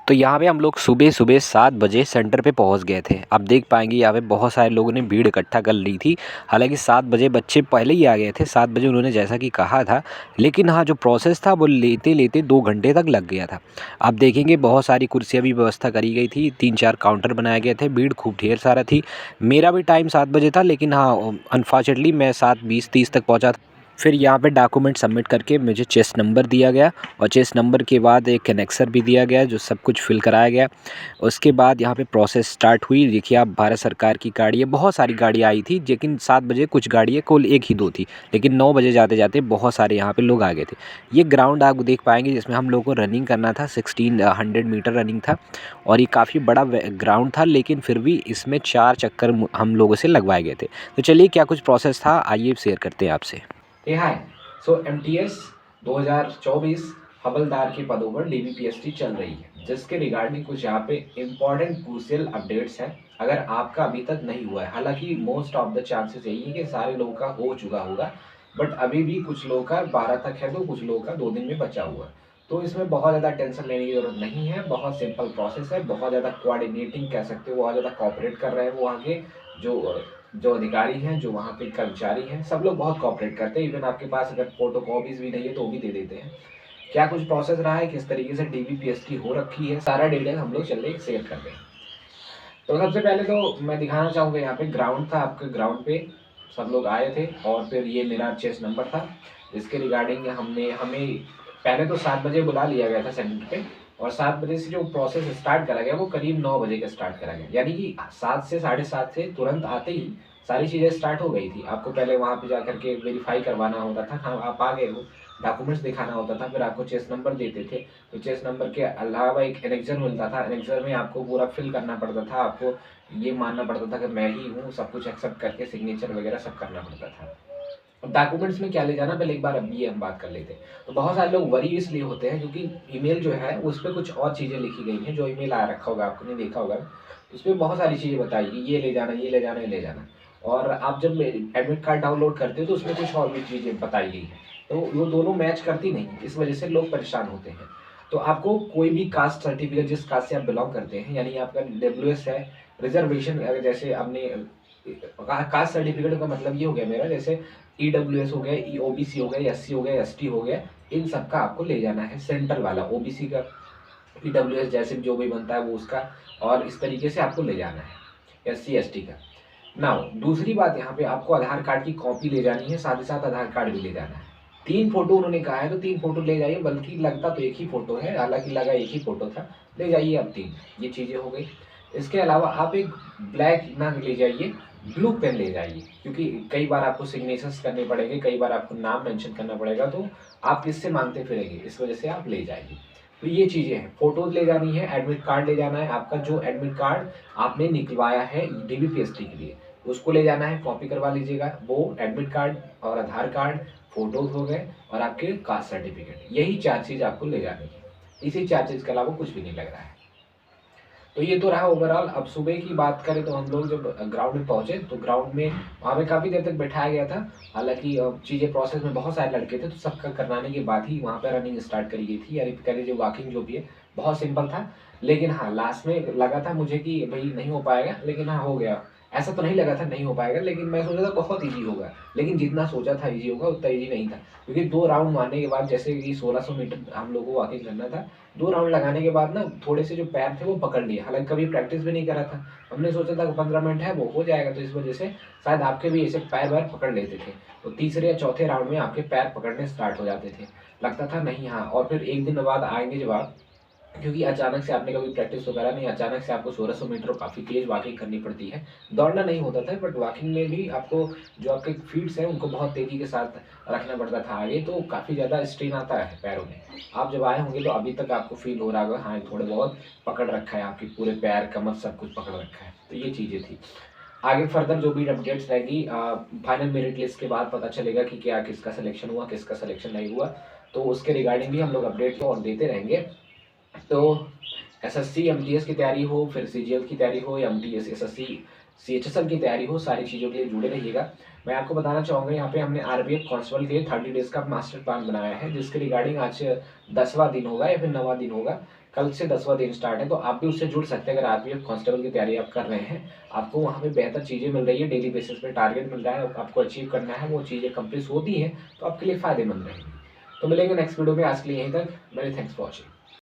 तो यहाँ पे हम लोग सुबह सुबह 7 बजे सेंटर पे पहुँच गए थे। आप देख पाएंगे यहाँ पे बहुत सारे लोगों ने भीड़ इकट्ठा कर ली थी। हालांकि 7 बजे बच्चे पहले ही आ गए थे, 7 बजे उन्होंने जैसा कि कहा था, लेकिन हाँ जो प्रोसेस था वो लेते लेते 2 घंटे तक लग गया था। आप देखेंगे बहुत सारी कुर्सियाँ भी व्यवस्था करी गई थी, 3-4 काउंटर बनाए गए थे, भीड़ खूब ढेर सारा थी। मेरा भी टाइम 7 बजे था, लेकिन हाँ अनफॉर्चुनेटली मैं 7:20-30 तक पहुँचा था। फिर यहाँ पे डॉक्यूमेंट सबमिट करके मुझे चेस्ट नंबर दिया गया, और चेस्ट नंबर के बाद एक कनेक्सर भी दिया गया जो सब कुछ फिल कराया गया। उसके बाद यहाँ पे प्रोसेस स्टार्ट हुई। देखिए आप, भारत सरकार की गाड़ी है, बहुत सारी गाड़ी आई थी, लेकिन 7 बजे कुछ गाड़ी है, कुल 1 ही 2 थी, लेकिन 9 बजे जाते जाते बहुत सारे यहाँ पे लोग आ गए थे। ये ग्राउंड आप देख पाएंगे जिसमें हम लोग को रनिंग करना था, 1600 मीटर रनिंग था, और ये काफ़ी बड़ा ग्राउंड था, लेकिन फिर भी इसमें 4 चक्कर हम लोगों से लगवाए गए थे। तो चलिए क्या कुछ प्रोसेस था आइए शेयर करते हैं आपसे। ए हाय। सो एमटीएस 2024 हवलदार के पदों पर डीबीपीएसटी चल रही है, जिसके रिगार्डिंग कुछ यहाँ पे इम्पोर्टेंट क्रूशियल अपडेट्स हैं। अगर आपका अभी तक नहीं हुआ है, हालांकि मोस्ट ऑफ द चांसेस यही है कि सारे लोगों का हो चुका होगा, बट अभी भी कुछ लोगों का 12 तक है, तो कुछ लोगों का 2 दिन में बचा हुआ है। तो इसमें बहुत ज़्यादा टेंशन लेने की जरूरत नहीं है, बहुत सिंपल प्रोसेस है, बहुत ज़्यादा कोऑर्डिनेटिंग कह सकते हो, बहुत ज़्यादा कॉपरेट कर रहे हैं वो आगे जो जो अधिकारी हैं, जो वहाँ पे कर्मचारी हैं, सब लोग बहुत कॉपरेट करते हैं। इवन आपके पास अगर फोटो कॉपीज भी नहीं है तो वो भी दे देते हैं। क्या कुछ प्रोसेस रहा है, किस तरीके से डीबीपीएसटी हो रखी है, सारा डिटेल हम लोग चलिए शेयर कर रहे हैं। तो सबसे पहले तो मैं दिखाना चाहूँगा, यहाँ पे ग्राउंड था, आपके ग्राउंड पे सब लोग आए थे, और फिर ये मेरा चेस्ट नंबर था, इसके रिगार्डिंग हमें पहले तो 7 बजे बुला लिया गया था सेंटर पे, और 7 बजे से जो प्रोसेस स्टार्ट करा गया वो करीब 9 बजे का स्टार्ट करा गया, यानी कि 7 से 7:30 से तुरंत आते ही सारी चीज़ें स्टार्ट हो गई थी। आपको पहले वहाँ पे जा करके वेरीफाई करवाना होता था, हाँ आप आ गए हो, डॉक्यूमेंट्स दिखाना होता था, फिर आपको चेस्ट नंबर देते थे। तो चेस्ट नंबर के अलावा एक एनेक्जर मिलता था, एनेक्जर में आपको पूरा फिल करना पड़ता था, आपको ये मानना पड़ता था कि मैं ही हूँ, सब कुछ एक्सेप्ट करके सिग्नेचर वगैरह सब करना पड़ता था। डॉक्यूमेंट्स में क्या ले जाना, पहले एक बार अभी ये हम बात कर लेते हैं। तो बहुत सारे लोग वरी इसलिए होते हैं क्योंकि ईमेल जो है उस पर कुछ और चीज़ें लिखी गई हैं, जो ईमेल आ रखा होगा आपने देखा होगा, उस पर बहुत सारी चीज़ें बताई कि ये ले जाना, ये ले जाना, ये ले जाना, और आप जब एडमिट कार्ड डाउनलोड करते हो तो उसमें कुछ और भी चीज़ें बताई गई हैं, तो वो दोनों मैच करती नहीं, इस वजह से लोग परेशान होते हैं। तो आपको कोई भी कास्ट सर्टिफिकेट, जिस कास्ट से आप बिलोंग करते हैं, यानी आपका डब्ल्यू है, रिजर्वेशन, जैसे आपने कास्ट सर्टिफिकेट का मतलब ये हो गया मेरा, जैसे ईडब्ल्यूएस हो गया, ओबीसी हो गया, एससी हो गया, एसटी हो गया, इन सब का आपको ले जाना है, सेंट्रल वाला ओबीसी का, ईडब्ल्यूएस जैसे जो भी बनता है वो उसका, और इस तरीके से आपको ले जाना है एससी एसटी का। नाउ दूसरी बात, यहाँ पे आपको आधार कार्ड की कॉपी ले जानी है, साथ ही साथ आधार कार्ड भी ले जाना है। 3 फोटो उन्होंने कहा है, तो 3 फोटो ले जाइए, बल्कि लगता तो एक ही फोटो है, हालांकि लगा एक ही फोटो था, ले जाइए अब 3, ये चीज़ें हो गई। इसके अलावा आप एक ब्लैक ना ले जाइए, ब्लू पेन ले जाइए, क्योंकि कई बार आपको सिग्नेचर्स करने पड़ेंगे, कई बार आपको नाम मेंशन करना पड़ेगा, तो आप किससे मांगते फिरेंगे, इस वजह से आप ले जाइए। तो ये चीज़ें हैं, फोटोज ले जानी है, एडमिट कार्ड ले जाना है, आपका जो एडमिट कार्ड आपने निकलवाया है डीबीपीएसटी के लिए उसको ले जाना है, कॉपी करवा लीजिएगा, वो एडमिट कार्ड और आधार कार्ड, फोटोज हो गए, और आपके कास्ट सर्टिफिकेट, यही 4 चीज़ आपको ले जानी है। इसी 4 चीज़ के अलावा कुछ भी नहीं लग रहा है। तो ये तो रहा ओवरऑल। अब सुबह की बात करें तो हम लोग जब ग्राउंड में पहुंचे तो ग्राउंड में वहाँ पे काफ़ी देर तक बैठाया गया था, हालांकि चीज़ें प्रोसेस में बहुत सारे लड़के थे, तो सबका करवाने के बाद ही वहाँ पे रनिंग स्टार्ट करी गई थी, यानी कह लीजिए वॉकिंग जो भी है बहुत सिंपल था। लेकिन हाँ लास्ट में लगा था मुझे कि भाई नहीं हो पाएगा, लेकिन हाँ हो गया। ऐसा तो नहीं लगा था नहीं हो पाएगा, लेकिन मैं सोचा था बहुत ईजी होगा, लेकिन जितना सोचा था ईजी होगा उतना ईजी नहीं था, क्योंकि 2 राउंड मारने के बाद, जैसे कि 1600 मीटर हम लोग को वॉकिंग करना था, 2 राउंड लगाने के बाद ना थोड़े से जो पैर थे वो पकड़ लिए, हालांकि कभी प्रैक्टिस भी नहीं करा था, हमने सोचा था कि 15 मिनट है वो हो जाएगा, तो इस वजह से शायद आपके भी ऐसे पैर वैर पकड़ लेते थे, तो तीसरे या चौथे राउंड में आपके पैर पकड़ने स्टार्ट हो जाते थे, लगता था नहीं हाँ। और फिर एक दिन बाद आएंगे जब आप, क्योंकि अचानक से आपने कभी प्रैक्टिस तो करा नहीं, अचानक से आपको 1600 मीटर काफ़ी तेज वॉकिंग करनी पड़ती है, दौड़ना नहीं होता था, बट वॉकिंग में भी आपको जो आपके फीट्स हैं उनको बहुत तेज़ी के साथ रखना पड़ता था आगे, तो काफ़ी ज़्यादा स्ट्रेन आता है पैरों में। आप जब आए होंगे तो अभी तक आपको फील हो रहा होगा, हाँ थोड़े बहुत पकड़ रखा है, आपकी पूरे पैर कमर सब कुछ पकड़ रखा है, तो ये चीज़ें थी। आगे फर्दर जो भी अपडेट्स रहेगी, फाइनल मेरिट लिस्ट के बाद पता चलेगा कि क्या किसका सिलेक्शन हुआ, किसका सिलेक्शन नहीं हुआ, तो उसके रिगार्डिंग भी हम लोग अपडेट तो और देते रहेंगे। तो एसएससी एमटीएस की तैयारी हो, फिर सीजीएल की तैयारी हो, या एमटीएस एसएससी सीएचएसएल की तैयारी हो, सारी चीज़ों के लिए जुड़े रहिएगा। मैं आपको बताना चाहूँगा, यहाँ पे हमने आरबीएफ कांस्टेबल के 30 डेज़ का मास्टर प्लान बनाया है, जिसके रिगार्डिंग आज 10वां दिन होगा या फिर 9वां दिन होगा। कल से 10वां दिन स्टार्ट है, तो आप भी उससे जुड़ सकते हैं। अगर आरपीएफ कांस्टेबल की तैयारी आप कर रहे हैं, आपको वहाँ पे बेहतर चीज़ें मिल रही है, डेली बेसिस पे टारगेट मिल रहा है, आपको अचीव करना है, वो चीज़ें कंप्लीट होती हैं, तो आपके लिए फ़ायदेमंद रहेंगी। तो मिलेंगे नेक्स्ट वीडियो में, आज के लिए यहीं तक। Many thanks for watching.